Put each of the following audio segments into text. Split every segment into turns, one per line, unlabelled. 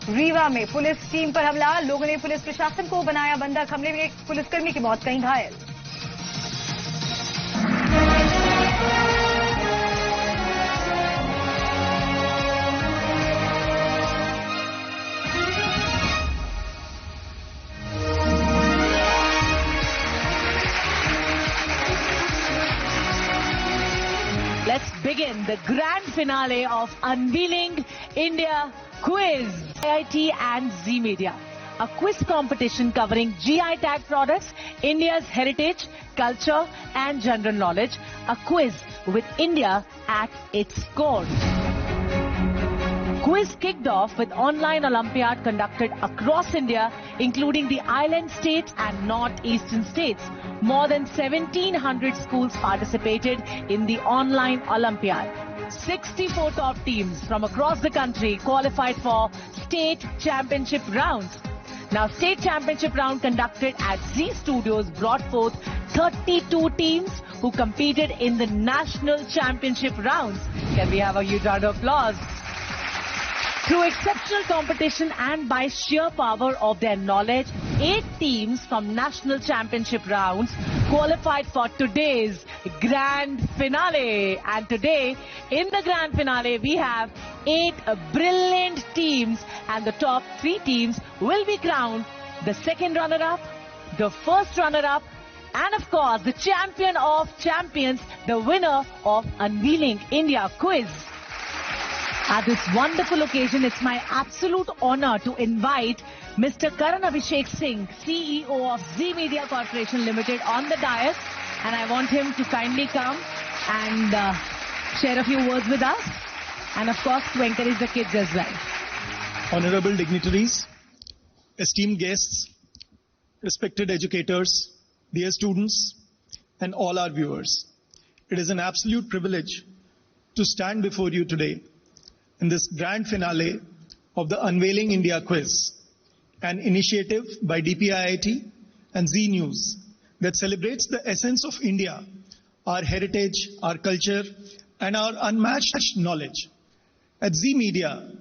रीवा में police team पर हमला, लोगों ने पुलिस प्रशासन को बनाया बंधक। हमले में एक पुलिसकर्मी की मौत, कई घायल।
Let's begin the grand finale of Unveiling India Quiz. IIT and Z Media. A quiz competition covering GI tag products, India's heritage, culture and general knowledge. A quiz with India at its core. Quiz kicked off with online Olympiad conducted across India, including the island states and northeastern states. More than 1,700 schools participated in the online Olympiad. 64 top teams from across the country qualified for state championship rounds. Now, state championship round conducted at Z Studios brought forth 32 teams who competed in the national championship rounds. Can we have a huge round of applause? Through exceptional competition and by sheer power of their knowledge, 8 teams from national championship rounds qualified for today's grand finale. And today, in the grand finale, we have 8 brilliant teams, and the top 3 teams will be crowned the second runner-up, the first runner-up, and of course, the champion of champions, the winner of Unveiling India Quiz. At this wonderful occasion, it's my absolute honor to invite Mr. Karan Abhishek Singh, CEO of Z Media Corporation Limited, on the dais, and I want him to kindly come and share a few words with us, and of course to encourage the kids as well.
Honorable dignitaries, esteemed guests, respected educators, dear students, and all our viewers. It is an absolute privilege to stand before you today in this grand finale of the Unveiling India Quiz, an initiative by DPIIT and Z News that celebrates the essence of India, our heritage, our culture, and our unmatched knowledge. At Z Media,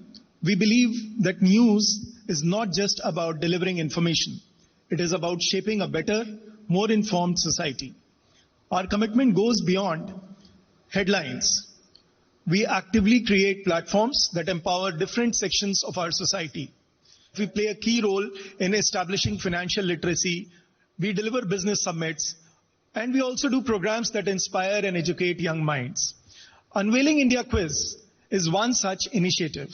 we believe that news is not just about delivering information. It is about shaping a better, more informed society. Our commitment goes beyond headlines. We actively create platforms that empower different sections of our society. We play a key role in establishing financial literacy. We deliver business summits, and we also do programs that inspire and educate young minds. Unveiling India Quiz is one such initiative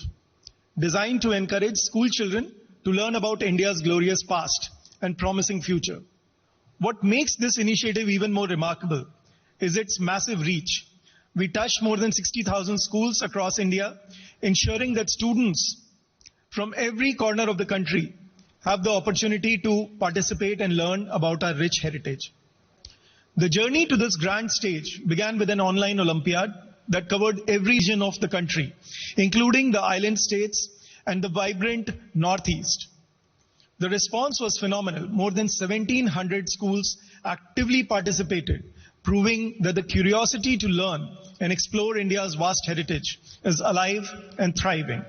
designed to encourage school children to learn about India's glorious past and promising future. What makes this initiative even more remarkable is its massive reach. We touch more than 60,000 schools across India, ensuring that students from every corner of the country have the opportunity to participate and learn about our rich heritage. The journey to this grand stage began with an online Olympiad that covered every region of the country, including the island states and the vibrant Northeast. The response was phenomenal. More than 1,700 schools actively participated, proving that the curiosity to learn and explore India's vast heritage is alive and thriving.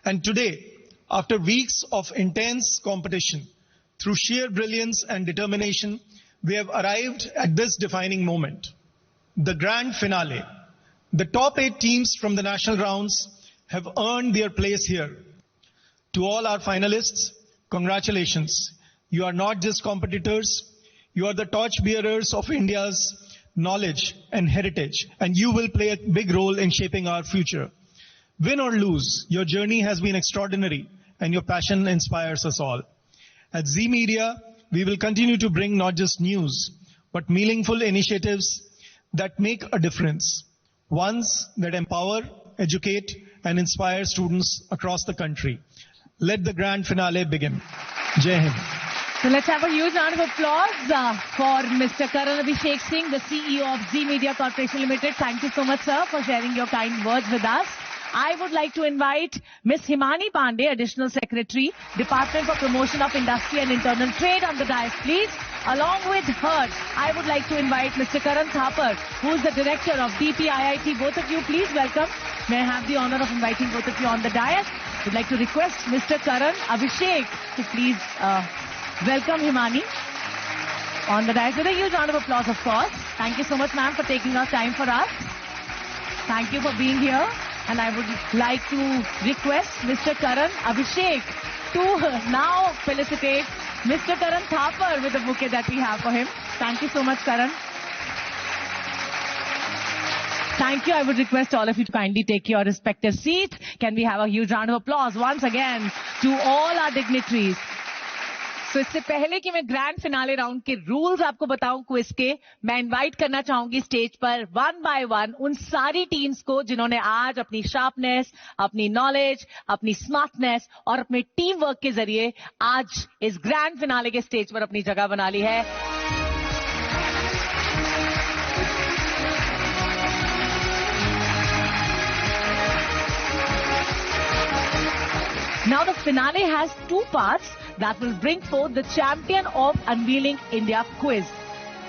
And today, after weeks of intense competition, through sheer brilliance and determination, we have arrived at this defining moment, the grand finale. The top 8 teams from the national rounds have earned their place here. To all our finalists, congratulations. You are not just competitors, you are the torchbearers of India's knowledge and heritage, and you will play a big role in shaping our future. Win or lose, your journey has been extraordinary, and your passion inspires us all. At Z Media, we will continue to bring not just news, but meaningful initiatives that make a difference. Ones that empower, educate, and inspire students across the country. Let the grand finale begin. Jai Hind.
So let's have a huge round of applause for Mr. Karan Abhishek Singh, the CEO of Z Media Corporation Limited. Thank you so much, sir, for sharing your kind words with us. I would like to invite Ms. Himani Pandey, Additional Secretary, Department for Promotion of Industry and Internal Trade, on the dais, please. Along with her, I would like to invite Mr. Karan Thapar, who is the Director of DPIIT. Both of you, please welcome. May I have the honor of inviting both of you on the dais. would like to request Mr. Karan Abhishek to please welcome Himani on the dais with a huge round of applause, of course. Thank you so much, ma'am, for taking out time for us. Thank you for being here. And I would like to request Mr. Karan Abhishek to now felicitate Mr. Karan Thapar with the bouquet that we have for him. Thank you so much, Karan. Thank you. I would request all of you to kindly take your respective seat. Can we have a huge round of applause once again to all our dignitaries. So इससे पहले कि मैं grand finale round के rules आपको बताऊं quiz के, मैं invite करना चाहूंगी स्टेज पर वन बाय वन उन सारी टीम्स को जिन्होंने आज अपनी शार्पनेस, अपनी नॉलेज, अपनी स्मार्टनेस और अपने टीम वर्क के जरिए आज इस ग्रैंड फिनाले के स्टेज पर अपनी जगह बना ली है. Now the finale has two parts that will bring forth the champion of Unveiling India quiz,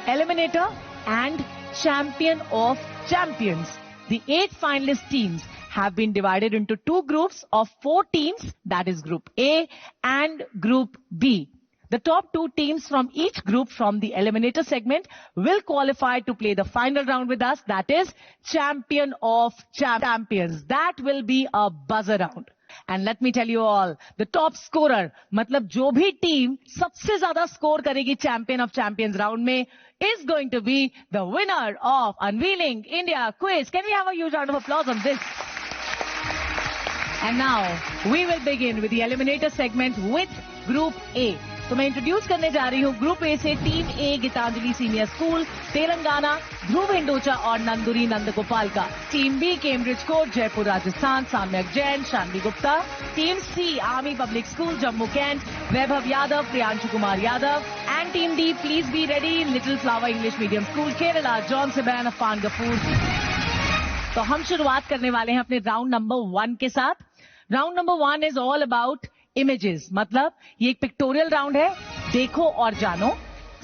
Eliminator and Champion of Champions. The 8 finalist teams have been divided into 2 groups of 4 teams, that is Group A and Group B. The top 2 teams from each group from the Eliminator segment will qualify to play the final round with us, that is Champion of Champions. That will be a buzzer round. And let me tell you all, the top scorer, मतलब जो भी team सबसे ज्यादा score करेगी champion of champions round में, is going to be the winner of Unveiling India quiz. Can we have a huge round of applause on this? And now we will begin with the Eliminator segment with Group A. तो मैं introduce करने जा रही हूँ group A से team A Gitanjali senior school Telangana, Dhruv Hindocha और नंदुरी नंदगोपाल का. Team B Cambridge court Jaipur Rajasthan, Samyak Jain, Shanvi Gupta. Team C army public school Jammu cantt, Vaibhav Yadav, Priyanshu Kumar Yadav. And team D please be ready, little flower English medium school Kerala, John Seban, Afan Gafoor. तो हम शुरुआत करने वाले हैं अपने राउंड नंबर 1 के साथ. Round number 1 is all about images, मतलब ये एक पिक्टोरियल राउंड है. देखो और जानो.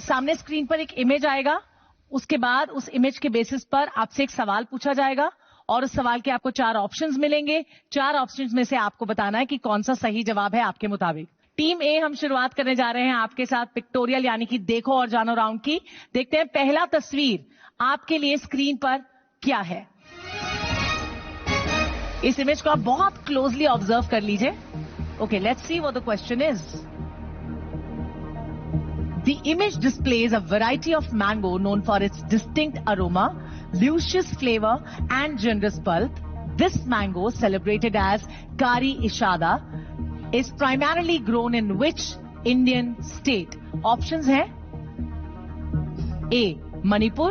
सामने स्क्रीन पर एक इमेज आएगा, उसके बाद उस इमेज के बेसिस पर आपसे एक सवाल पूछा जाएगा और उस सवाल के आपको 4 ऑप्शंस मिलेंगे. 4 ऑप्शंस में से आपको बताना है कि कौन सा सही जवाब है आपके मुताबिक. टीम ए हम शुरुआत करने जा रहे हैं आपके साथ पिक्टोरियल यानी कि देखो और जानो राउंड की. देखते हैं पहला तस्वीर आपके लिए स्क्रीन पर क्या है. इस इमेज को आप बहुत क्लोजली ऑब्जर्व कर लीजिए. Okay, let's see what the question is. The image displays a variety of mango known for its distinct aroma, luscious flavor and generous pulp. This mango, celebrated as Kari Ishada, is primarily grown in which Indian state? Options हैं A. Manipur,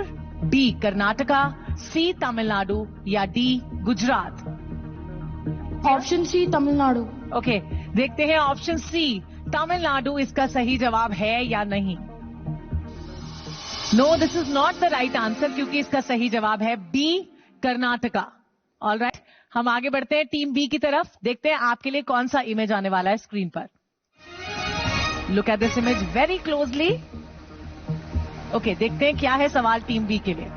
B. Karnataka, C. Tamil Nadu या D. Gujarat.
Option C Tamil Nadu.
Okay, देखते हैं option C Tamil Nadu इसका सही जवाब है या नहीं. No, this is not the right answer क्योंकि इसका सही जवाब है बी कर्नाटका. ऑलराइट, हम आगे बढ़ते हैं टीम बी की तरफ. देखते हैं आपके लिए कौन सा इमेज आने वाला है स्क्रीन पर. Look at this image very closely. Okay, देखते हैं क्या है सवाल टीम बी के लिए.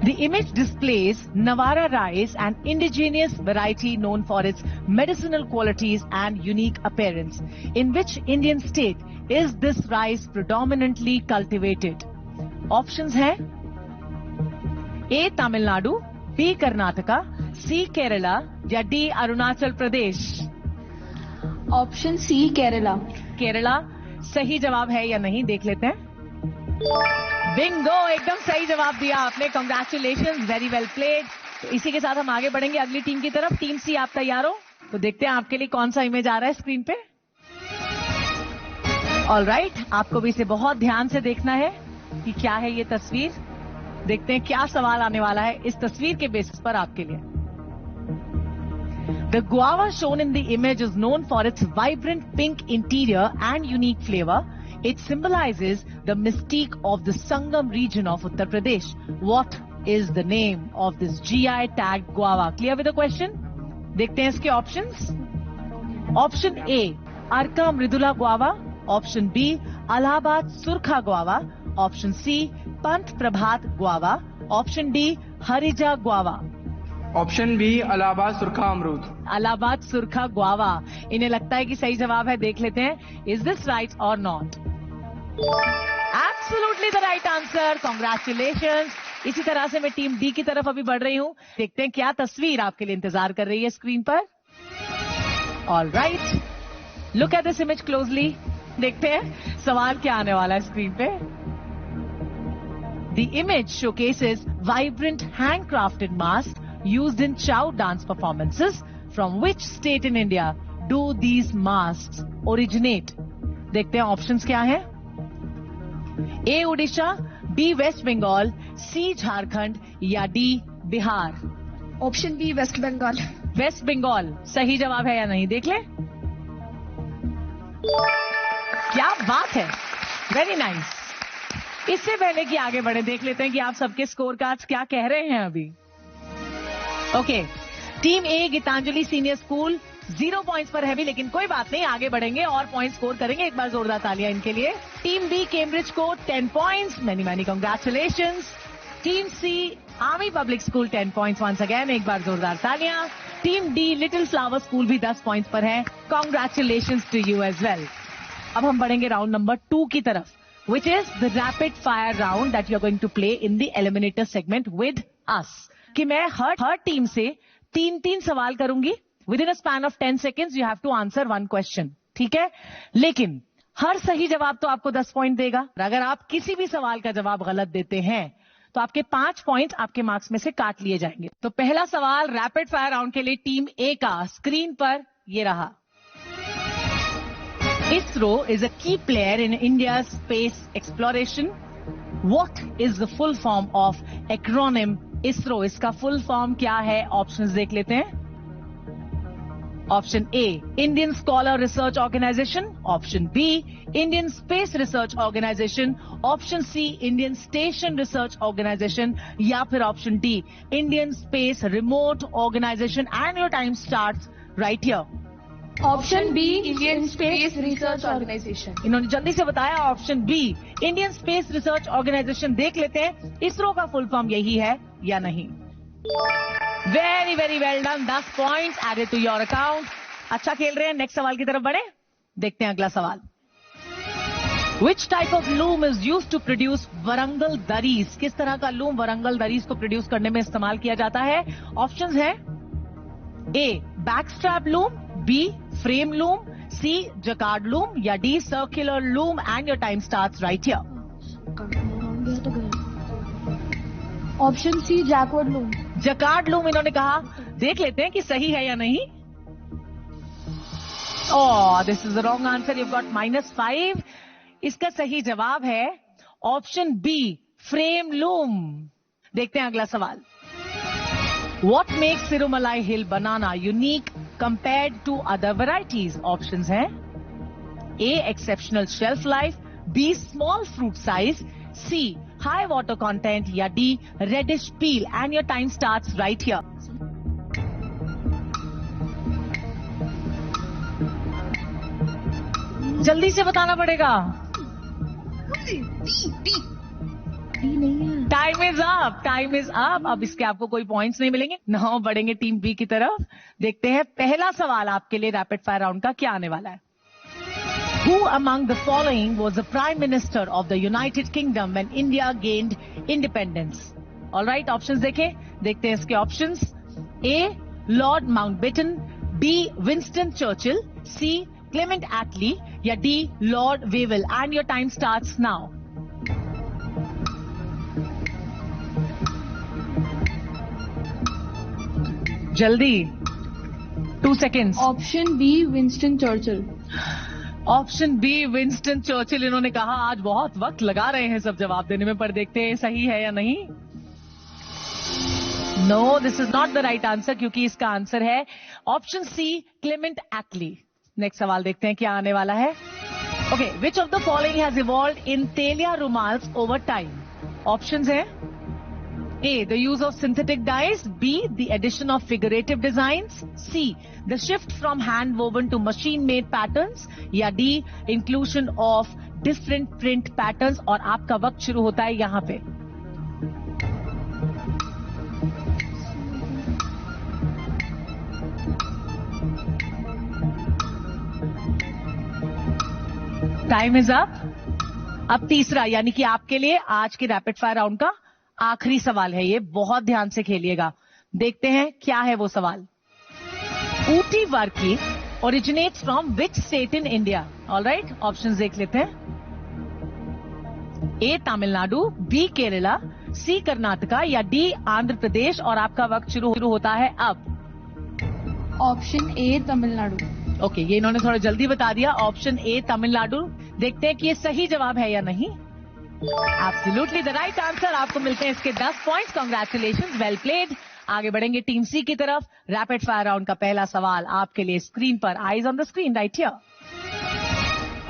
The image displays Nawara rice, an indigenous variety known for its medicinal qualities and unique appearance. In which Indian state is this rice predominantly cultivated? Options हैं A. Tamil Nadu, B. Karnataka, C. Kerala या D. Arunachal Pradesh.
Option C Kerala.
Kerala सही जवाब है या नहीं देख लेते हैं. बिंगो, एकदम सही जवाब दिया आपने. Congratulations, very well played. तो इसी के साथ हम आगे बढ़ेंगे अगली टीम की तरफ. टीम सी, आप तैयार हो? तो देखते हैं आपके लिए कौन सा इमेज आ रहा है स्क्रीन पे. ऑलराइट, आपको भी इसे बहुत ध्यान से देखना है कि क्या है ये तस्वीर. देखते हैं क्या सवाल आने वाला है इस तस्वीर के बेसिस पर आपके लिए. The guava shown in the image is known for its vibrant pink interior and unique flavor. It symbolizes the mystique of the Sangam region of Uttar Pradesh. What is the name of this GI tagged guava? Clear with the question? देखते हैं इसके options. Option A, Arka Mridula guava. Option B, Allahabad Surkha guava. Option C, Pant Prabhat guava. Option D, Harija guava.
Option B Allahabad Surkha अमरूद।
इलाहाबाद सुरखा guava, इन्हें लगता है कि सही जवाब है। देख लेते हैं, इज दिस राइट और not? Absolutely the right answer, congratulations. इसी तरह से मैं टीम डी की तरफ अभी बढ़ रही हूं। देखते हैं क्या तस्वीर आपके लिए इंतजार कर रही है स्क्रीन पर। All right, look at this image closely. देखते हैं सवाल क्या आने वाला है स्क्रीन पे। The image showcases vibrant handcrafted masks used in chow dance performances. From which state in India do these masks originate? देखते हैं ऑप्शंस क्या हैं। A Orissa, B West Bengal, C Jharkhand या D Bihar.
Option B West Bengal.
West Bengal सही जवाब है या नहीं, देख ले। क्या बात है, वेरी नाइस। इससे पहले कि आगे बढ़े, देख लेते हैं कि आप सबके स्कोर कार्ड्स क्या कह रहे हैं अभी। Okay, team A Gitanjali senior school 0 points पर है भी, लेकिन कोई बात नहीं, आगे बढ़ेंगे और पॉइंट स्कोर करेंगे। एक बार जोरदार तालियां इनके लिए। टीम बी कैम्ब्रिज को 10 points, many many congratulations. Team C army public school 10 points once again, एक बार जोरदार तालियां। Team D little flower school भी 10 पॉइंट्स पर है, congratulations to you as well. अब हम बढ़ेंगे राउंड नंबर 2 की तरफ, which is the rapid fire round that you are going to play in the eliminator segment with us. कि मैं हर टीम से 3-3 सवाल करूंगी। Within a span of 10 seconds you have to answer one question. ठीक है, लेकिन हर सही जवाब तो आपको 10 पॉइंट देगा। अगर आप किसी भी सवाल का जवाब गलत देते हैं तो आपके 5 पॉइंट आपके मार्क्स में से काट लिए जाएंगे। तो पहला सवाल रैपिड फायर राउंड के लिए टीम ए का स्क्रीन पर ये रहा। ISRO is a key player in India's space exploration. What is the full form of acronym ISRO? इसका full form क्या है? ऑप्शंस देख लेते हैं। Option A Indian scholar research organisation, option B Indian space research organisation, option C Indian station research organisation या फिर option D Indian space remote organisation. And your time starts right here.
Option B Indian space research organisation.
इन्होंने जल्दी से बताया option B Indian space research organisation. देख लेते हैं इसरो का फुल फॉर्म यही है या नहीं। Very very well done, 10 points added to your account. अच्छा खेल रहे हैं। नेक्स्ट सवाल की तरफ बढ़े, देखते हैं अगला सवाल। Which type of loom is used to produce Warangal दरीज? किस तरह का लूम वरंगल दरीज को प्रोड्यूस करने में इस्तेमाल किया जाता है? ऑप्शंस हैं A backstrap loom, B frame loom, C jacquard loom या D circular loom. And your time starts right here.
Option C jacquard loom.
Jacquard loom इन्होंने कहा, देख लेते हैं कि सही है या नहीं। Oh, this is the wrong answer, you got -5। इसका सही जवाब है ऑप्शन बी फ्रेम लूम। देखते हैं अगला सवाल। What makes Sirumalai Hill banana unique compared to other varieties? Options हैं A. Exceptional shelf life, B. Small fruit size, C. High water content या D. Reddish peel. And your time starts right here. जल्दी से बताना पड़ेगा। Time is up, time is up. अब इसके आपको कोई पॉइंट्स नहीं मिलेंगे। नाउ बढ़ेंगे टीम बी की तरफ। देखते हैं पहला सवाल आपके लिए रैपिड फायर राउंड का क्या आने वाला है। Who among the following was the Prime Minister of the United Kingdom when India gained independence? All right, options देखें, देखते हैं इसके options. A. Lord Mountbatten, B. Winston Churchill, C. Clement Attlee या D. Lord Wavell. And your time starts now. जल्दी, 2 seconds.
Option B Winston Churchill.
Option B Winston Churchill इन्होंने कहा। आज बहुत वक्त लगा रहे हैं सब जवाब देने में, पर देखते हैं सही है या नहीं। No, this is not the right answer, क्योंकि इसका आंसर है option C Clement Attlee. Next सवाल देखते हैं क्या आने वाला है। Okay, which of the following has evolved in Telia rumals over time? Options हैं A. The use of synthetic dyes, B. The addition of figurative designs, C. The shift from hand-woven to machine-made patterns या D. Inclusion of different print patterns। और आपका वक्त शुरू होता है यहां पे। Time is up. अब तीसरा यानी कि आपके लिए आज के रैपिड फायर राउंड का आखिरी सवाल है ये, बहुत ध्यान से खेलिएगा। देखते हैं क्या है वो सवाल। Ooty varkey originates from which state in India? All right, options देख लेते हैं। A Tamil Nadu, B Kerala, C Karnataka या डी आंध्र प्रदेश। और आपका वक्त शुरू होता है अब।
ऑप्शन ए तमिलनाडु।
ओके, ये इन्होंने थोड़ा जल्दी बता दिया। Option A Tamil Nadu. देखते हैं कि ये सही जवाब है या नहीं। Absolutely the right answer. आपको मिलते हैं इसके 10 पॉइंट्स। Congratulations, well played. आगे बढ़ेंगे टीम सी की तरफ। रैपिड फायर राउंड का पहला सवाल आपके लिए स्क्रीन पर। Eyes on the screen right here.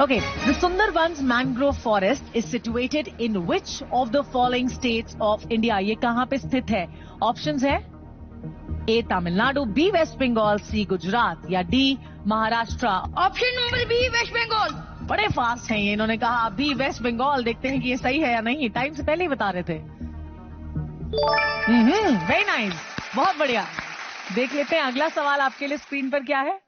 Okay, the Sundarbans mangrove forest is situated in which of the following states of India? ये कहां पे स्थित है? ऑप्शंस है ए तमिलनाडु, बी वेस्ट बंगाल, सी गुजरात या D Maharashtra.
Option number B West Bengal.
बड़े फास्ट हैं ये, इन्होंने कहा बी वेस्ट बंगाल। देखते हैं कि ये सही है या नहीं। टाइम से पहले ही बता रहे थे। वेरी नाइस, बहुत बढ़िया। देख लेते हैं अगला सवाल आपके लिए स्क्रीन पर क्या है।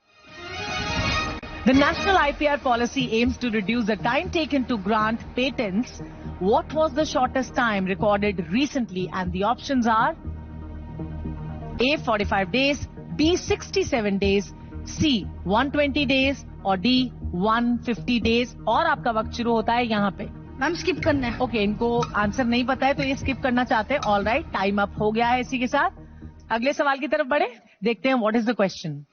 The national IPR policy aims to reduce the time taken to grant patents. What was the shortest time recorded recently? And the options are A 45 days, B 67 days, C 120 days और D 150 days। और आपका वक्त शुरू होता है यहाँ पे।
Ma'am skip करना है।
ओके, इनको आंसर नहीं पता है तो ये स्किप करना चाहते हैं। ऑल राइट, टाइम अप हो गया है इसी के साथ। अगले सवाल की तरफ बढ़े, देखते हैं what is the question.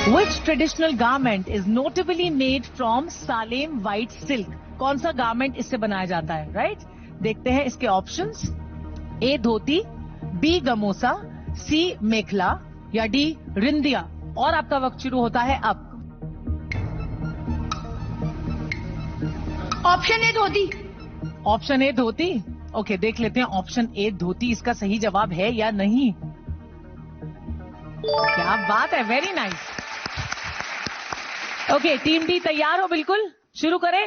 Which traditional garment is notably made from Salem white silk? कौन सा गारमेंट इससे बनाया जाता है? राइट, देखते हैं इसके ऑप्शंस। ए धोती, बी गमोसा, सी मेखला या डी रिंदिया। और आपका वक्त शुरू होता है अब।
Option A dhoti.
Option A dhoti. Okay, देख लेते हैं ऑप्शन ए धोती इसका सही जवाब है या नहीं। क्या बात है, very nice. Okay, team D तैयार हो? बिल्कुल, शुरू करें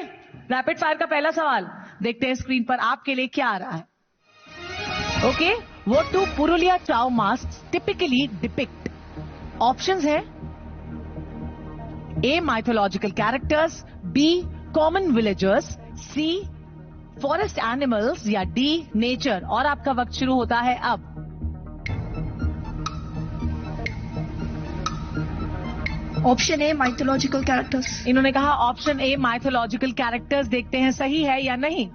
रैपिड फायर का पहला सवाल। देखते हैं स्क्रीन पर आपके लिए क्या आ रहा है। Okay, what do Purulia Chhau mask typically depict? Options है A mythological characters, B common villagers, C forest animals या डी नेचर। और आपका वक्त शुरू होता है अब।
Option A mythological characters.
इन्होंने कहा ऑप्शन ए माइथोलॉजिकल कैरेक्टर्स। देखते हैं सही है या नहीं।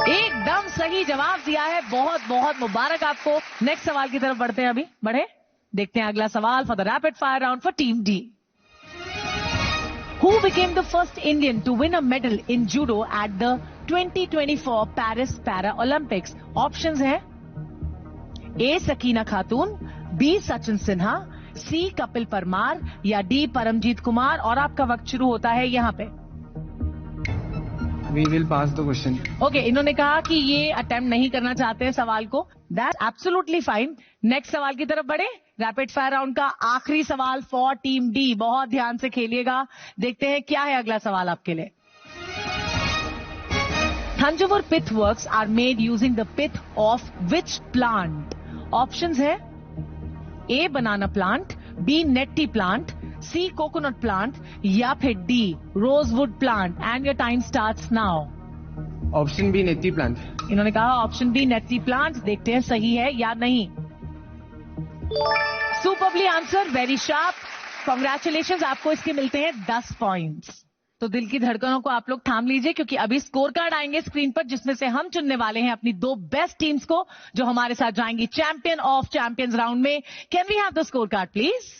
एकदम सही जवाब दिया है, बहुत बहुत मुबारक आपको। नेक्स्ट सवाल की तरफ बढ़ते हैं, अभी बढ़े। देखते हैं अगला सवाल for the rapid fire round for team D. Who became the first Indian to win a medal in judo at the 2024 Paris Para Olympics? Options हैं A Sakina Khatoon, B Sachin Sinha, C Kapil Parmar या D परमजीत कुमार। और आपका वक्त शुरू होता है यहाँ पे।
We will pass the question.
Okay, इन्होंने कहा कि ये अटेम्प्ट नहीं करना चाहते हैं सवाल को। That's absolutely fine. नेक्स्ट सवाल की तरफ बढ़े। रैपिड फायर राउंड का आखिरी सवाल फॉर टीम डी। बहुत ध्यान से खेलिएगा। देखते हैं क्या है अगला सवाल आपके लिए। Thanjavur pith works are made using the pith of which plant? Options है A banana plant, B neti plant, C coconut plant या फिर D rosewood plant। And your time starts now.
Option B neti plant.
इन्होंने कहा option B नेटी plant. देखते हैं सही है या नहीं। Superbly answer, very sharp. Congratulations, आपको इसके मिलते हैं 10 पॉइंट्स। तो दिल की धड़कनों को आप लोग थाम लीजिए क्योंकि अभी स्कोर कार्ड आएंगे स्क्रीन पर जिसमें से हम चुनने वाले हैं अपनी 2 बेस्ट टीम्स को जो हमारे साथ जाएंगी चैंपियन ऑफ चैंपियंस राउंड में। Can we have the score card please?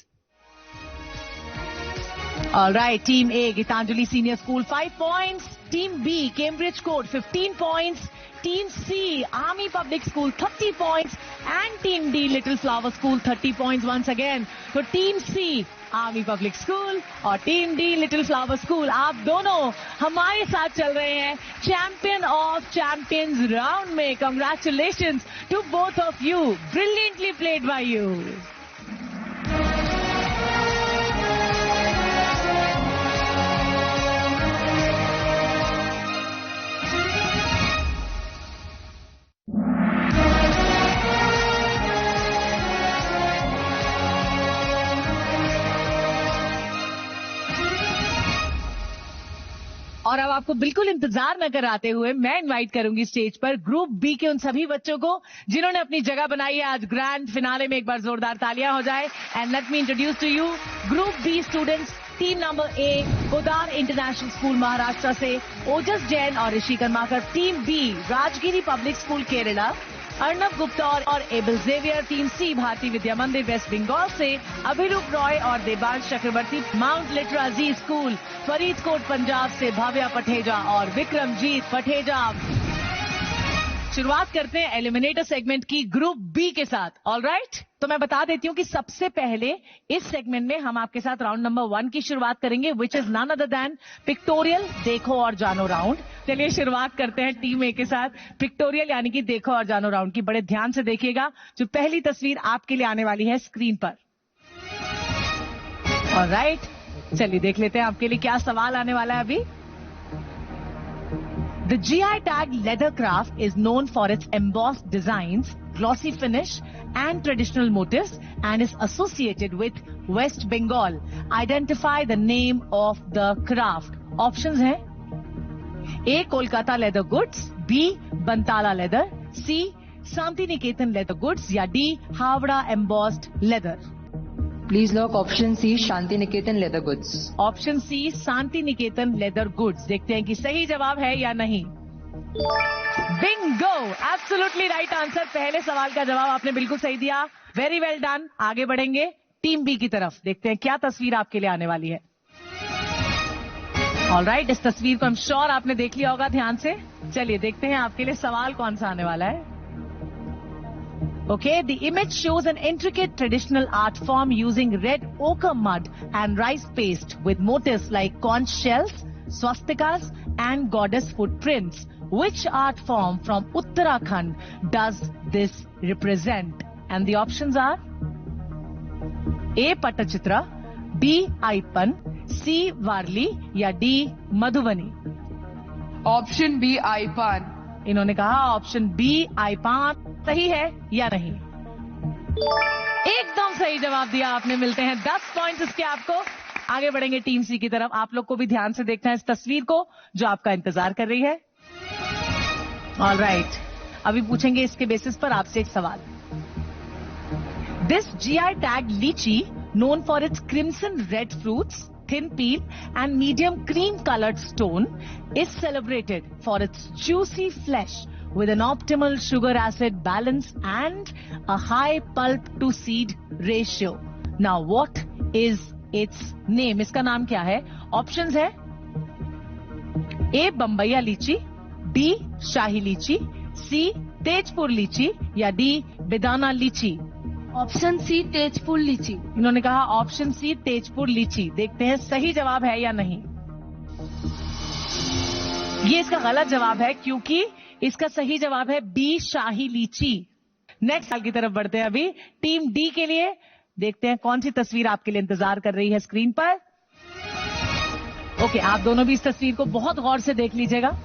Alright, team A Gitanjali senior school 5 points, team B Cambridge code 15 points, team C army public school 30 points and team D little flower school 30 points once again. तो team C army public school और team D little flower school, आप दोनों हमारे साथ चल रहे हैं champion of champions round में। Congratulations to both of you, brilliantly played by you. और अब आपको बिल्कुल इंतजार न कराते हुए मैं इनवाइट करूंगी स्टेज पर ग्रुप बी के उन सभी बच्चों को जिन्होंने अपनी जगह बनाई है आज ग्रैंड फिनाले में। एक बार जोरदार तालियां हो जाए। And let me introduce to you group B students. Team number A Podar international school Maharashtra से ओजस जैन और Rishi Karmakar. Team B Rajagiri public school Kerala Arnab Gupta और Abel Xavier. Team C Bharati Vidya Mandir West Bengal से अभिरूप रॉय और देवांश चक्रवर्ती। माउंट लिटरा जी स्कूल फरीदकोट पंजाब से भव्या पठेजा और विक्रमजीत पठेजा। शुरुआत करते हैं एलिमिनेटर सेगमेंट की ग्रुप बी के साथ। ऑलराइट, तो मैं बता देती हूं कि सबसे पहले इस सेगमेंट में हम आपके साथ राउंड नंबर 1 की शुरुआत करेंगे, which is none other than pictorial देखो और जानो राउंड। चलिए शुरुआत करते हैं टीम ए के साथ पिक्टोरियल यानी कि देखो और जानो राउंड की। बड़े ध्यान से देखिएगा, जो पहली तस्वीर आपके लिए आने वाली है स्क्रीन पर। ऑलराइट, चलिए देख लेते हैं आपके लिए क्या सवाल आने वाला है अभी। The GI tag leather craft is known for its embossed designs, glossy finish and traditional motifs and is associated with West Bengal. Identify the name of the craft. Options हैं A. Kolkata leather goods, B. Bantala leather, C. Santiniketan leather goods या D. Havra embossed leather.
Please lock option C, Shanti Niketan leather goods.
Option C Shanti Niketan leather goods. देखते हैं कि सही जवाब है या नहीं। Bingo, absolutely right answer. पहले सवाल का जवाब आपने बिल्कुल सही दिया। Very well done. आगे बढ़ेंगे टीम बी की तरफ। देखते हैं क्या तस्वीर आपके लिए आने वाली है। ऑलराइट, इस तस्वीर को हम श्योर आपने देख लिया होगा ध्यान से। चलिए देखते हैं आपके लिए सवाल कौन सा आने वाला है। Okay, the image shows an intricate traditional art form using red ochre mud and rice paste with motifs like conch shells, swastikas and goddess footprints. Which art form from Uttarakhand does this represent? And the options are A. Pattachitra, B. Aipan, C. Varli या D. Madhubani.
Option B, Aipan.
इन्होंने कहा option B आईपान। सही है या नहीं? एकदम सही जवाब दिया आपने। मिलते हैं 10 पॉइंट्स इसके आपको। आगे बढ़ेंगे टीम सी की तरफ। आप लोग को भी ध्यान से देखना है इस तस्वीर को जो आपका इंतजार कर रही है। ऑलराइट, अभी पूछेंगे इसके बेसिस पर आपसे एक सवाल। दिस GI टैग लीची known for its crimson red fruits, thin peel and medium cream colored stone is celebrated for its juicy flesh with an optimal sugar acid balance and a high pulp to seed ratio. Now what is its name? इसका नाम क्या है? Options है A. बम्बैया लीची, B. शाही लीची, C. Tezpur लीची या D. बेदाना लीची।
ऑप्शन सी, तेजपुर लीची।
इन्होंने कहा ऑप्शन सी तेजपुर लीची। देखते हैं सही जवाब है या नहीं। ये इसका गलत जवाब है क्योंकि इसका सही जवाब है बी शाही लीची। नेक्स्ट साल की तरफ बढ़ते हैं अभी टीम डी के लिए। देखते हैं कौन सी तस्वीर आपके लिए इंतजार कर रही है स्क्रीन पर। ओके, आप दोनों भी इस तस्वीर को बहुत गौर से देख लीजिएगा।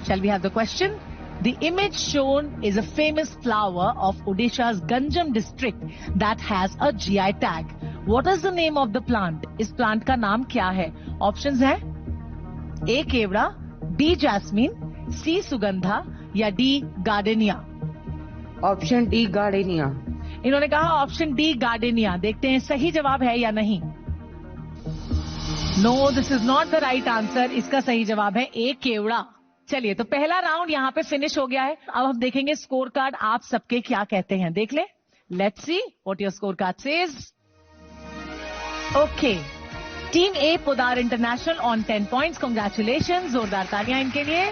Shall we have the question? The image shown is a famous flower of Odisha's Ganjam district that has a GI tag. What is the name of the plant? इस प्लांट का नाम क्या है? ऑप्शंस हैं A. Kewra, B. Jasmine, C. Sugandha या D. Gardenia.
Option D, gardenia.
इन्होंने कहा option D gardenia. देखते हैं सही जवाब है या नहीं। No, this is not the right answer. इसका सही जवाब है A. केवड़ा। चलिए, तो पहला राउंड यहां पे फिनिश हो गया है। अब हम देखेंगे स्कोर कार्ड आप सबके क्या कहते हैं। देख ले, let's see what your score card says. Okay, team A Podar international on 10 points. Congratulation, जोरदार तालियां इनके लिए।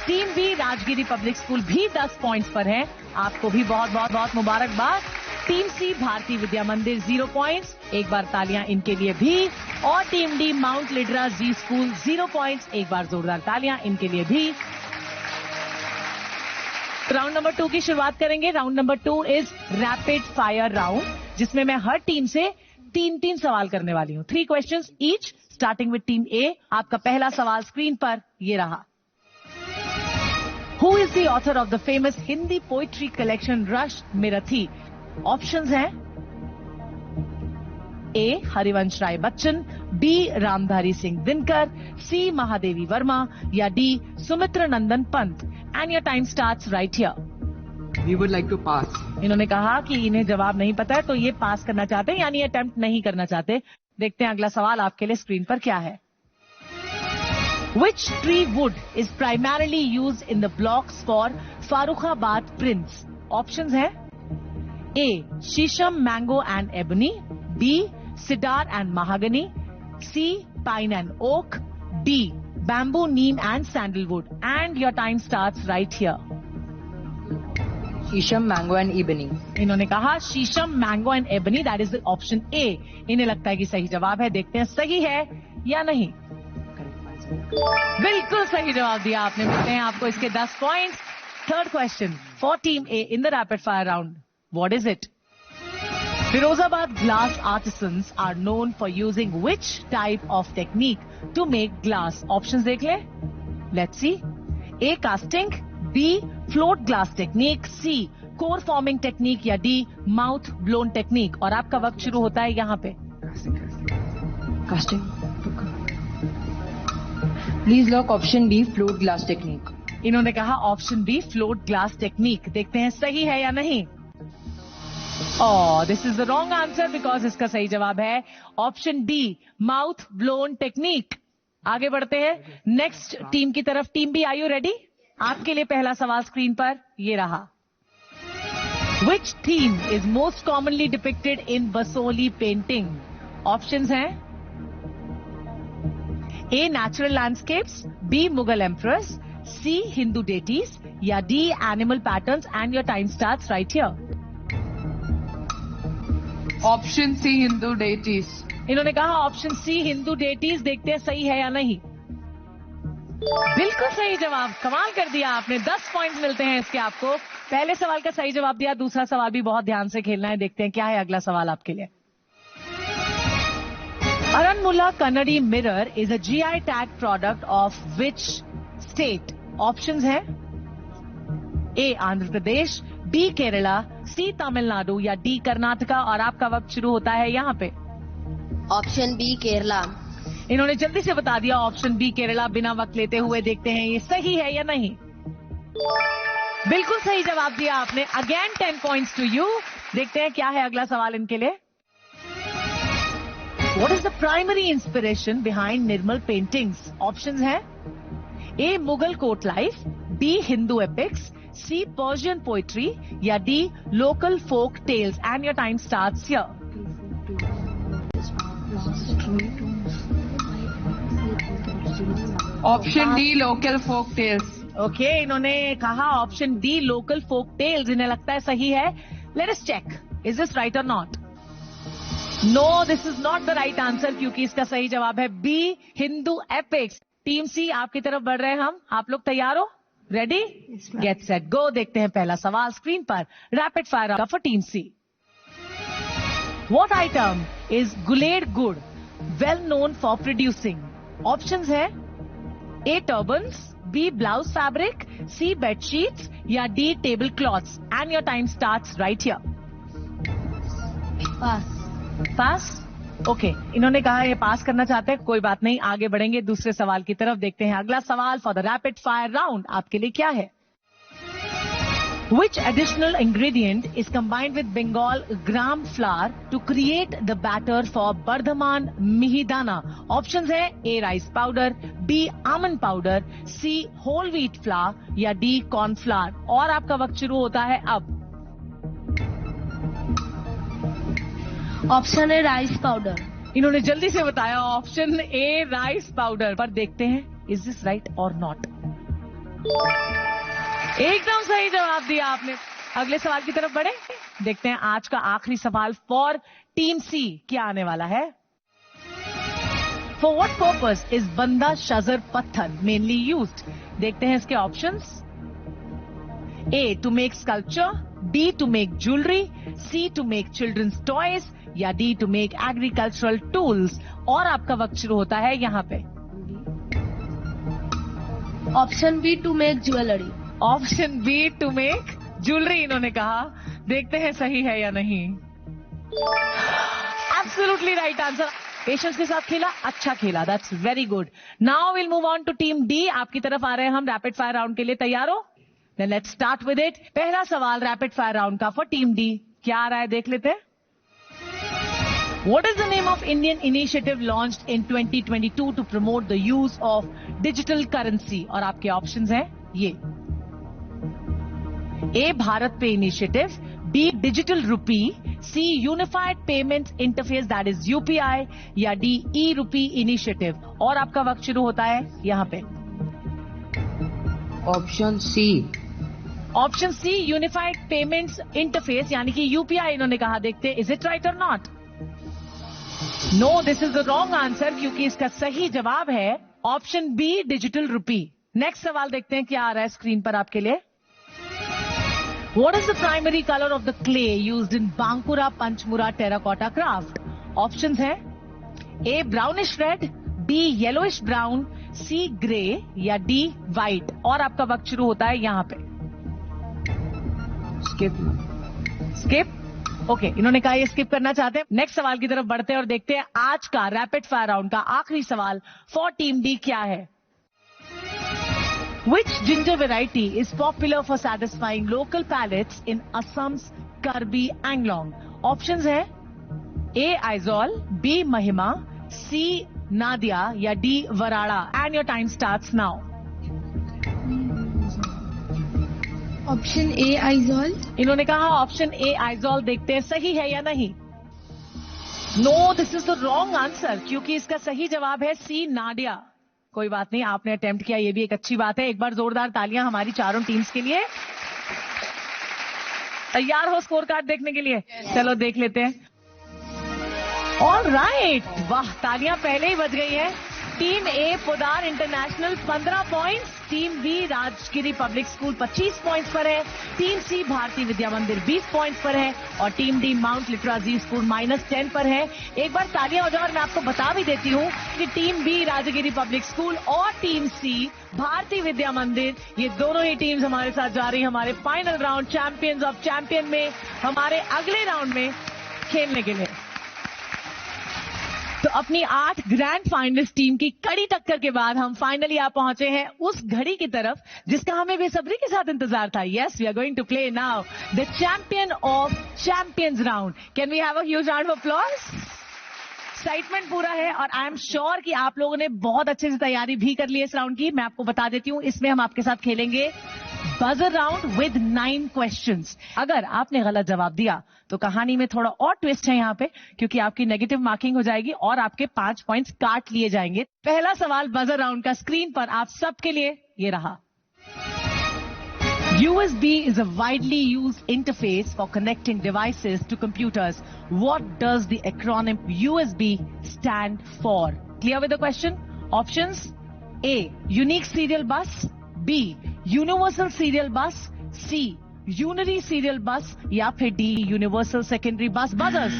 Team B Rajagiri public school भी 10 पॉइंट्स पर है। आपको भी बहुत बहुत बहुत मुबारकबाद। टीम सी भारती विद्या मंदिर 0 पॉइंट्स। एक बार तालियां इनके लिए भी। और team D mount Litera Zee school 0 points. एक बार जोरदार तालियां इनके लिए भी। राउंड नंबर 2 की शुरुआत करेंगे। Round number 2 is rapid fire round, जिसमें मैं हर टीम से 3-3 सवाल करने वाली हूं। 3 questions each, starting with team A. आपका पहला सवाल स्क्रीन पर ये रहा। Who is the author of the famous Hindi poetry collection Rush Mirathi? Options हैं A Harivansh Rai Bachchan, B Ramdhari Singh Dinkar, C Mahadevi Verma या D Sumitra Nandan Pant. And your time starts right here.
We would like to pass.
इन्होंने कहा कि इन्हें जवाब नहीं पता है, तो ये पास करना चाहते हैं, यानी अटेम्प्ट नहीं करना चाहते. देखते हैं अगला सवाल आपके लिए स्क्रीन पर क्या है. Which tree wood is primarily used in the blocks for Farrukhabad prints? Options हैं A. Shisham, mango and ebony, B. Cedar and mahogany, C. Pine and oak, D. Bamboo, neem and sandalwood. And your time starts right here.
शीशम, mango and इबनी.
इन्होंने कहा शीशम, mango and ebony. That is option A. इन्हें लगता है कि सही जवाब है. देखते हैं सही है या नहीं. बिल्कुल सही जवाब दिया आपने. मिलते हैं आपको इसके 10 points. Third question for team A in the rapid fire round. What is it? Firozabad glass artisans are known for using which type of technique to make glass? Options देख ले. Let's see. A. Casting, B. Float glass technique, C. Core forming technique या D. Mouth blown technique. और आपका वक्त शुरू होता है यहाँ पे.
Casting. Please lock option B, float glass technique.
इन्होंने कहा option B, float glass technique. देखते हैं सही है या नहीं. This is the wrong answer because इसका सही जवाब है option D, mouth blown technique. आगे बढ़ते हैं नेक्स्ट टीम की तरफ. Team B, are you ready? आपके लिए पहला सवाल स्क्रीन पर ये रहा. Which theme is most commonly depicted in Basohli painting? Options हैं A. Natural landscapes, B. Mughal empress, C. Hindu deities या D. Animal patterns. And your time starts right here.
Option C, Hindu deities.
इन्होंने कहा ऑप्शन सी, हिंदू डेटीज. देखते हैं सही है या नहीं. बिल्कुल सही जवाब. कमाल कर दिया आपने. 10 पॉइंट मिलते हैं इसके आपको. पहले सवाल का सही जवाब दिया. दूसरा सवाल भी बहुत ध्यान से खेलना है. देखते हैं क्या है अगला सवाल आपके लिए. Aranmula Kannadi mirror is a GI tag product of which state? Options है A. Andhra Pradesh, B. Kerala, C. Tamil Nadu या D. कर्नाटका. और आपका वक्त शुरू होता है यहाँ पे.
Option B, Kerala.
इन्होंने जल्दी से बता दिया ऑप्शन बी, केरला, बिना वक्त लेते हुए. देखते हैं ये सही है या नहीं. बिल्कुल सही जवाब दिया आपने. Again 10 points to you. देखते हैं क्या है अगला सवाल इनके लिए. What is the primary inspiration behind Nirmal paintings? Options हैं A. Mughal court life, B. Hindu epics, C. Persian poetry या D. Local folk tales. And your time starts here.
Option D, local folk tales.
Okay, इन्होंने कहा option D, local folk tales. इन्हें लगता है सही है. Let us check. Is this right or not? No, this is not the right answer क्योंकि इसका सही जवाब है B, Hindu epics. Team C आपकी तरफ बढ़ रहे हैं हम. आप लोग तैयार हो? रेडी? Get set go. देखते हैं पहला सवाल स्क्रीन पर. Rapid fire for team C. What item is Guledgudd well known for producing? Options है A. Turbans, B. Blouse fabric, C. Bedsheets या D. Table cloths. And your time starts right here. Pass. Okay, इन्होंने कहा ये पास करना चाहते हैं. कोई बात नहीं, आगे बढ़ेंगे दूसरे सवाल की तरफ. देखते हैं अगला सवाल for the rapid fire round आपके लिए क्या है. Which additional ingredient is combined with Bengal gram flour to create the batter for Bardhaman Mihidana? Options है A. rice powder, B. almond powder, C. whole wheat flour या D. corn flour. और आपका वक्त शुरू होता है अब.
ऑप्शन ए, rice powder.
इन्होंने जल्दी से बताया ऑप्शन ए, राइस पाउडर. पर देखते हैं इज दिस राइट और नॉट. एकदम सही जवाब दिया आपने. अगले सवाल की तरफ बढ़े. देखते हैं आज का आखिरी सवाल फॉर टीम सी क्या आने वाला है. फॉर व्हाट पर्पस इज बंदा शजर पत्थर मेनली यूज्ड? देखते हैं इसके options. A. To make sculpture, B. to make jewelry, C. to make children's toys या D. to make agricultural tools. और आपका वक्त शुरू होता है यहाँ पे.
Option B, to make jewellery.
Option B, to make jewellery इन्होंने कहा. देखते हैं सही है या नहीं. Absolutely right answer. पेशेंस के साथ खेला, अच्छा खेला, that's very good. Now will move on to team D. आपकी तरफ आ रहे हैं हम रैपिड फायर राउंड के लिए। तैयार हो? Then let's start with it. पहला सवाल रैपिड फायर राउंड का फॉर टीम डी। क्या आ रहा है देख लेते हैं। What is the name of Indian initiative launched in 2022 to promote the use of digital currency? और आपके ऑप्शंस हैं ये। A भारत पे इनिशिएटिव, B डिजिटल रूपी, C unified payment interface that is UPI, या D ई रूपी इनिशिएटिव। और आपका वक्त शुरू होता है यहां पे।
Option C.
Option C unified payments interface यानी कि UPI इन्होंने कहा। देखते इज इट राइट और not? No, this is the wrong answer क्योंकि इसका सही जवाब है option B digital rupee. Next सवाल देखते हैं क्या आ रहा है स्क्रीन पर आपके लिए। What is the primary color of the clay used in Bankura Panchmura terracotta craft? Options हैं A brownish red, B yellowish brown, C grey या D white। और आपका वक्त शुरू होता है यहां पे। स्किप ओके, इन्होंने कहा ये स्किप करना चाहते हैं। नेक्स्ट सवाल की तरफ बढ़ते हैं और देखते हैं आज का रैपिड फायर राउंड का आखिरी सवाल फॉर टीम डी क्या है। Which ginger variety is popular for satisfying local palates in Assam's Karbi Anglong? Options है A Aizol, B Mahima, C Nadia या D Varada। And your time starts now.
Option A Aizawl.
इन्होंने कहा option A Aizawl. देखते हैं सही है या नहीं। No, this is the wrong answer क्योंकि इसका सही जवाब है सी नाडिया। कोई बात नहीं, आपने अटेम्प्ट किया, ये भी एक अच्छी बात है। एक बार जोरदार तालियां हमारी चारों टीम्स के लिए। तैयार हो स्कोर कार्ड देखने के लिए? चलो देख लेते हैं। ऑल राइट, वाह, तालियां पहले ही बज गई है। Team A Podar international 15 points, team B Rajagiri public school 25 points पर है, टीम सी भारती विद्या मंदिर 20 पॉइंट्स पर है और टीम डी माउंट लिटराजी स्कूल -10 पर है। एक बार तालियां हो जाओ और मैं आपको बता भी देती हूं कि team B Rajagiri public school और टीम सी भारती विद्या मंदिर, ये दोनों ही टीम्स हमारे साथ जा रही है हमारे final round champions of champion में, हमारे अगले राउंड में खेलने के लिए। तो अपनी 8 ग्रैंड फाइनलिस्ट टीम की कड़ी टक्कर के बाद हम फाइनली आप पहुंचे हैं उस घड़ी की तरफ जिसका हमें बेसब्री के साथ इंतजार था। Yes, we are going to play now the champion of champions round. Can we have a huge round of applause? Excitement पूरा है और आई एम श्योर कि आप लोगों ने बहुत अच्छे से तैयारी भी कर ली है इस राउंड की। मैं आपको बता देती हूं, इसमें हम आपके साथ खेलेंगे बजर राउंड विद 9 क्वेश्चंस। अगर आपने गलत जवाब दिया तो कहानी में थोड़ा और ट्विस्ट है यहां पे, क्योंकि आपकी नेगेटिव मार्किंग हो जाएगी और आपके 5 पॉइंट्स काट लिए जाएंगे। पहला सवाल बजर राउंड का स्क्रीन पर आप सबके लिए ये रहा। USB is a widely used interface for connecting devices to computers. What does the acronym USB stand for? Clear with the question? Options: A. Unique serial bus, B. Universal serial bus, C. Unary serial bus या फिर D. Universal secondary bus buzzers.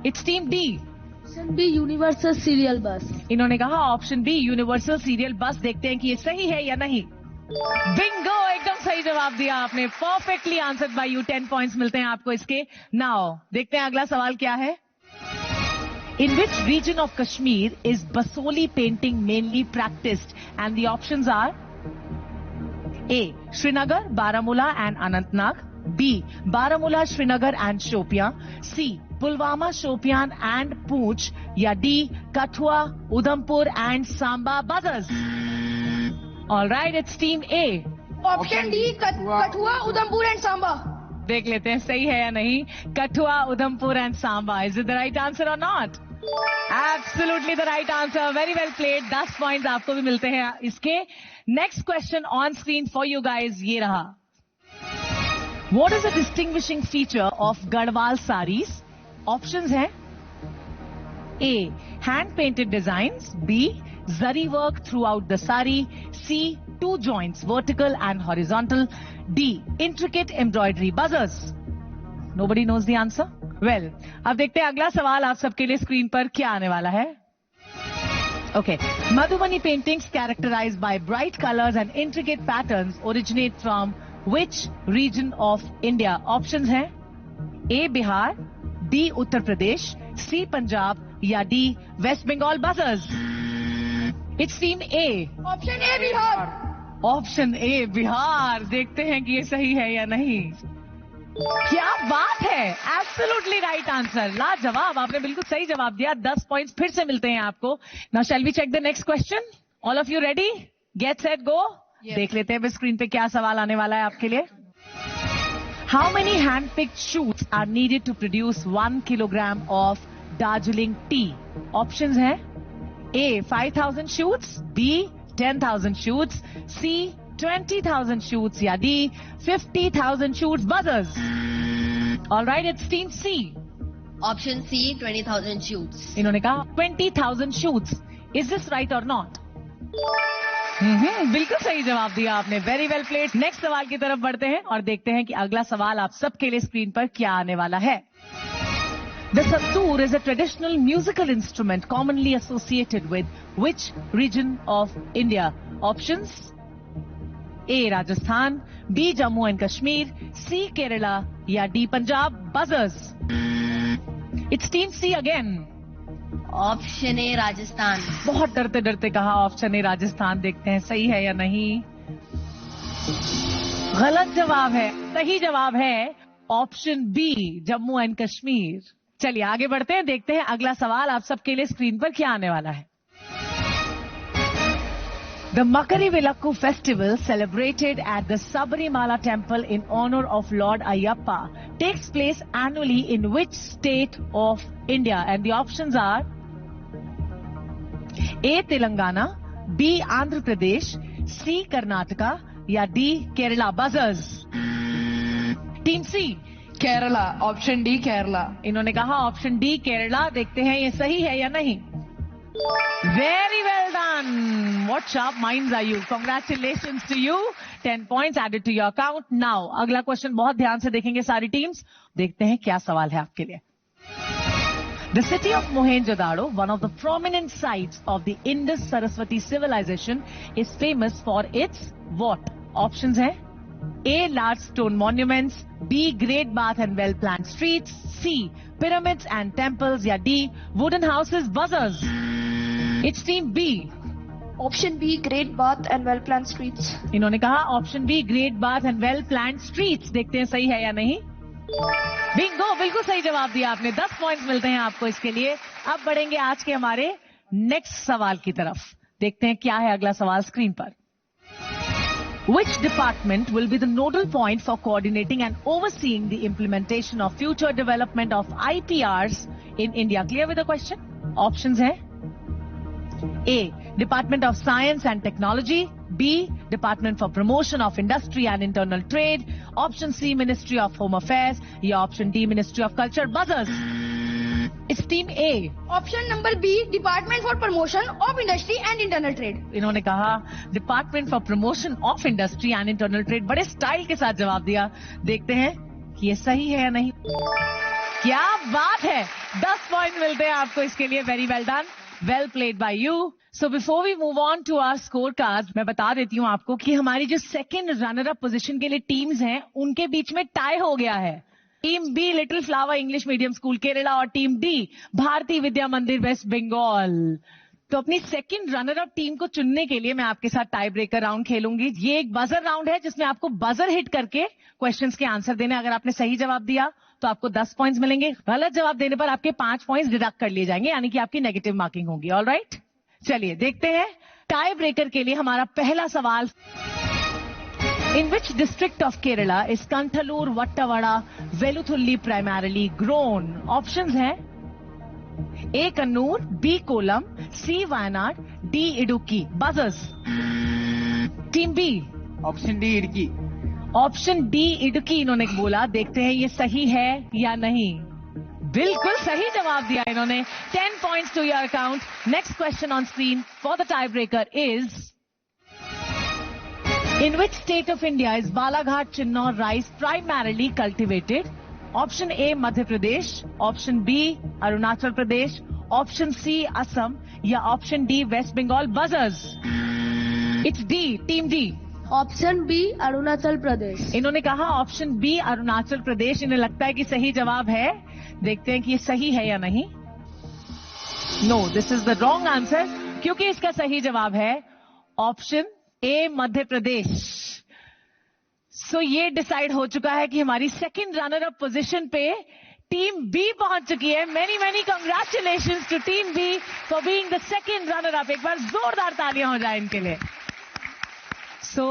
It's team D.
Option B universal serial bus.
इन्होंने कहा option B universal serial बस। देखते हैं कि ये सही है या नहीं। बिंगो, एकदम सही जवाब दिया आपने। Perfectly answered bye you. 10 points मिलते हैं आपको इसके। नाउ देखते हैं अगला सवाल क्या है। In which region of Kashmir is Basohli painting mainly practised? And the options are A. Srinagar, Baramulla and Anantnag, B. Baramulla, Srinagar and Shopian, C. Pulwama, Shopian and Poonch, या D. Kathua, Udhampur and Samba buzzers. All right, it's team A.
Option D Kathua Udhampur and Samba.
देख लेते हैं सही है या नहीं। Kathua, Udhampur and Samba. Is it the right answer or not? Absolutely the right answer. Very well played. 10 points आपको भी मिलते हैं इसके। Next question on screen for you guys ये रहा। What is the distinguishing feature of Garhwal saris? Options हैं A. Hand painted designs, B. zari work throughout the sari, C. 2 joints vertical and horizontal, D. intricate embroidery buzzers. Nobody knows the answer? Well, अब देखते हैं अगला सवाल आप सबके लिए screen पर क्या आने वाला है। Okay. Madhubani paintings characterized by bright colors and intricate patterns originate from which region of India? Options हैं A. Bihar, D. Uttar Pradesh, C Punjab या D west Bengal? Buzzers. It's team A.
Option A Bihar.
Option A Bihar. देखते हैं कि ये सही है या नहीं. क्या बात है, एब्सोल्युटली राइट आंसर. लाजवाब, आपने बिल्कुल सही जवाब दिया. 10 पॉइंट्स फिर से मिलते हैं आपको. Now shall we check the next question? All of you ready? Get set go. देख लेते हैं स्क्रीन पे क्या सवाल आने वाला है आपके लिए. How many hand picked shoots are needed to produce 1 kilogram of Darjeeling tea? Options हैं A 5000 shoots, B 10,000 shoots, C 20,000 shoots या D 50,000 shoots? Buzzers. All right, it's team C.
Option C 20,000 shoots.
इन्होंने कहा 20,000 shoots. Is this right or not? बिल्कुल सही जवाब दिया आपने. Very well played. Next सवाल की तरफ बढ़ते हैं और देखते हैं कि अगला सवाल आप सबके लिए स्क्रीन पर क्या आने वाला है. The santoor is a traditional musical instrument commonly associated with which region of India? Options: A. Rajasthan, B. Jammu and Kashmir, C. Kerala या D. Punjab? Buzzers. It's team C again.
Option A Rajasthan.
बहुत डरते डरते कहा option A Rajasthan. देखते हैं सही है या नहीं. गलत जवाब है. सही जवाब है option B Jammu and Kashmir. चलिए आगे बढ़ते हैं, देखते हैं अगला सवाल आप सबके लिए स्क्रीन पर क्या आने वाला है. The Makarivilakku festival, celebrated at the Sabarimala temple in honor of Lord Ayyappa, takes place annually in which state of India? And the options are A. Telangana, B. Andhra Pradesh, C. Karnataka या D. Kerala? Buzzers. Team C.
Kerala. Option D Kerala.
इन्होंने कहा option D Kerala. देखते हैं ये सही है या नहीं. Very well done. What sharp minds are you? Congratulations to you. 10 points added to your account. Now, अगला क्वेश्चन बहुत ध्यान से देखेंगे सारी टीम्स. देखते हैं क्या सवाल है आपके लिए. The city of Mohenjo-daro, one of the prominent sites of the Indus-Saraswati civilization, is famous for its what? Options हैं A. Large stone monuments, B. Great bath and well-planned streets, C. Pyramids and temples या D. Wooden houses? Buzzers. It's team B.
Option be great bath and well plan streets.
इन्होंने कहा option be great bath and well planned streets. देखते हैं सही है या नहीं. Bingo, बिल्कुल सही जवाब दिया आपने. 10 पॉइंट्स मिलते हैं आपको इसके लिए. अब बढ़ेंगे आज के हमारे नेक्स्ट सवाल की तरफ. देखते हैं क्या है अगला सवाल स्क्रीन पर. Which department will be the nodal point for coordinating and overseeing the implementation of future development of IPRs in India? Clear with the question? Options हैं A. Department of Science and Technology, B. Department for Promotion of Industry and Internal Trade, Option C. Ministry of Home Affairs या Option D. Ministry of Culture? Buzzers. It's team A.
Option number B department for promotion of industry and internal trade.
इन्होंने कहा department for promotion of industry and internal trade. बड़े style के साथ जवाब दिया. देखते हैं कि ये सही है या नहीं. क्या बात है. 10 पॉइंट मिलते हैं आपको इसके लिए. Very well done. Well played by you. So before we move on to our score card, मैं बता देती हूँ आपको कि हमारी जो सेकेंड रनर अप पोजीशन के लिए टीम्स हैं उनके बीच में टाई हो गया है. Team be little flower English medium school Kerala और team D Bharatiya Vidya Mandir West Bengal. तो अपनी सेकंड रनर अप टीम को चुनने के लिए मैं आपके साथ टाई ब्रेकर राउंड खेलूंगी. ये एक बजर राउंड है जिसमें आपको बजर हिट करके क्वेश्चंस के आंसर देने. अगर आपने सही जवाब दिया तो आपको 10 पॉइंट्स मिलेंगे. गलत जवाब देने पर आपके 5 पॉइंट्स डिडक्ट कर लिए जाएंगे, यानी कि आपकी नेगेटिव मार्किंग होगी. ऑल राइट, चलिए देखते हैं टाई ब्रेकर के लिए हमारा पहला सवाल. In which district of Kerala is Kanthalur, Vattavada, Veluthulli primarily grown? Options हैं A. Kannur, B. Kollam, C. Wayanad, D. Idukki. Buzzers. Team B.
Option D Idukki.
Option D Idukki इन्होंने बोला. देखते हैं ये सही है या नहीं. बिल्कुल सही जवाब दिया इन्होंने. 10 points to your account. Next question on screen for the tiebreaker is: In which state of India is Balaghat Chinnor rice primarily cultivated? Option A Madhya Pradesh, Option B Arunachal Pradesh, Option C Assam या Option D West Bengal? Buzzers. It's D, Team D.
Option B Arunachal Pradesh.
इन्होंने कहा option B Arunachal प्रदेश. इन्हें लगता है कि सही जवाब है. देखते हैं कि ये सही है या नहीं. No, this is the wrong answer, क्योंकि इसका सही जवाब है ऑप्शन ए, मध्य प्रदेश। सो ये डिसाइड हो चुका है कि हमारी सेकंड रनर अप पोजीशन पे टीम बी पहुंच चुकी है। Many many congratulations to team B for being the second runner up. एक बार जोरदार तालियां हो जाए इनके लिए। So,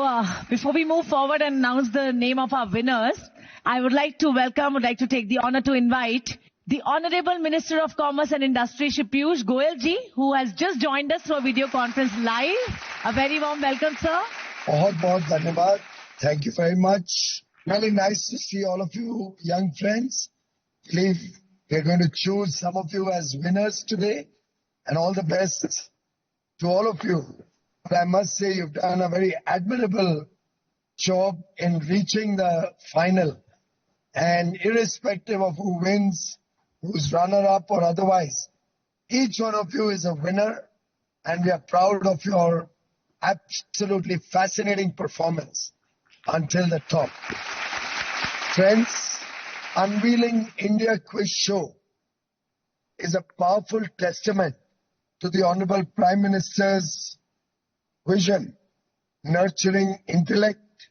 before we move forward and announce the name of our winners, I would like to take the honor to invite the Honorable Minister of Commerce and Industry, Shri Piyush Goyal ji, who has just joined us through a video conference live. A very warm welcome, sir.
बहुत धन्यवाद. Thank you very much. Really nice to see all of you young friends. I believe we're going to choose some of you as winners today, and all the best to all of you. But I must say you've done a very admirable job in reaching the final. And irrespective of who wins, who's runner-up or otherwise, each one of you is a winner, and we are proud of your absolutely fascinating performance until the top. Friends, Unveiling India Quiz Show is a powerful testament to the Honorable Prime Minister's vision, nurturing intellect,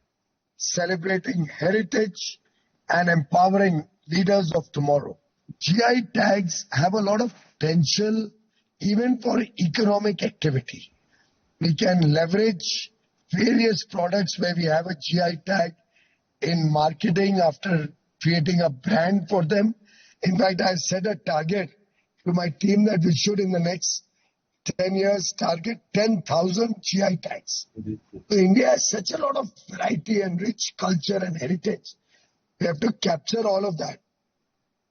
celebrating heritage, and empowering leaders of tomorrow. GI tags have a lot of potential even for economic activity. We can leverage various products where we have a GI tag in marketing after creating a brand for them. In fact, I set a target to my team that we should in the next 10 years target 10,000 GI tags. So India has such a lot of variety and rich culture and heritage. We have to capture all of that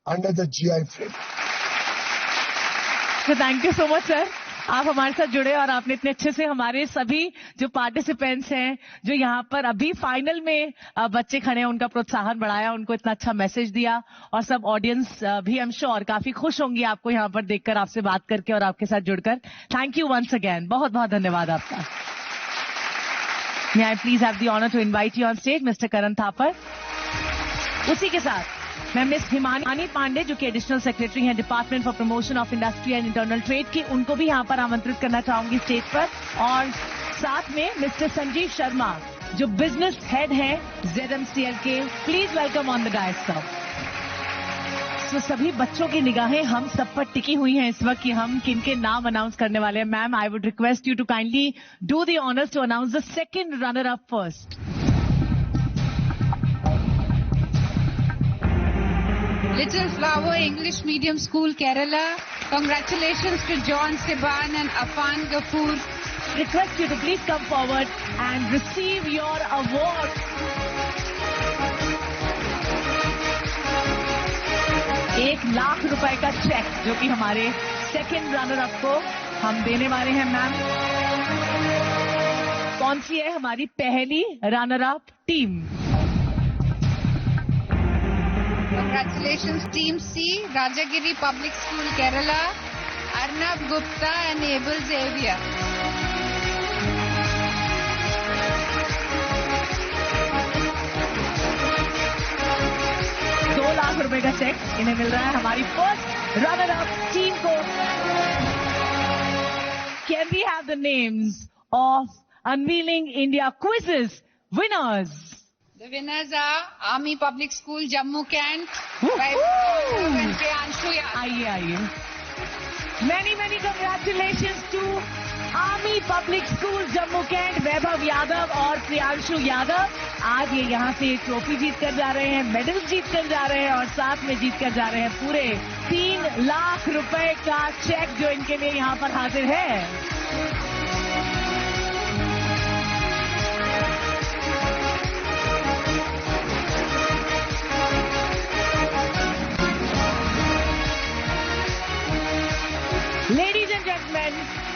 under the GI frame.
So thank you so much, sir. आप हमारे साथ जुड़े और आपने इतने अच्छे से हमारे सभी जो पार्टिसिपेंट्स हैं, जो यहाँ पर अभी फाइनल में बच्चे खड़े हैं, उनका प्रोत्साहन बढ़ाया, उनको इतना अच्छा मैसेज दिया, और सब ऑडियंस भी आई एम श्योर काफी खुश होंगी आपको यहाँ पर देखकर, आपसे बात करके और आपके साथ जुड़कर. थैंक यू वंस अगेन, बहुत बहुत धन्यवाद आपका. May I please have the honour to invite you on stage mister Karan Thapar. उसी के साथ मैं मिस हिमानी पांडे, जो कि एडिशनल सेक्रेटरी हैं department for promotion of industry and internal trade की, उनको भी यहाँ पर आमंत्रित करना चाहूंगी स्टेज पर. और साथ में मिस्टर संजीव शर्मा, जो बिजनेस हेड हैं ZMCL के. Please welcome on the dais sir. तो सभी बच्चों की निगाहें हम सब पर टिकी हुई हैं इस वक्त कि हम किनके नाम अनाउंस करने वाले हैं. Ma'am, I would request you to kindly do the honours to announce the second runner up first.
Little Flower English Medium School, Kerala. Congratulations to John Siban and Afan Ghafoor.
Request you to please come forward and receive your award. ₹1,00,000 का check जो कि हमारे second runner up को हम देने वाले हैं. Ma'am, कौन सी है हमारी पहली runner up team?
Congratulations Team C, Rajagiri Public School, Kerala. Arnab Gupta and Abel Xavier.
₹2,00,000 का चेक इन्हें मिल रहा है, हमारी फर्स्ट रनर अप टीम को. Can we have the names of Unveiling India Quizzes winners?
The winners are Army Public School, Jammu Kent.
आइए. Many congratulations to Army Public School, Jammu Kent, वैभव यादव और प्रियांशु यादव. आज ये यहाँ से ट्रॉफी जीत कर जा रहे हैं, मेडल जीत कर जा रहे हैं, और साथ में जीत कर जा रहे हैं पूरे ₹3,00,000 का चेक जो इनके लिए यहाँ पर हाजिर है. Ladies and gentlemen,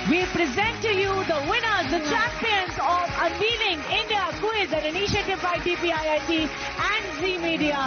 we present to you the winners, the champions of Unveiling India Quiz, an initiative by DPIIT and Zee Media.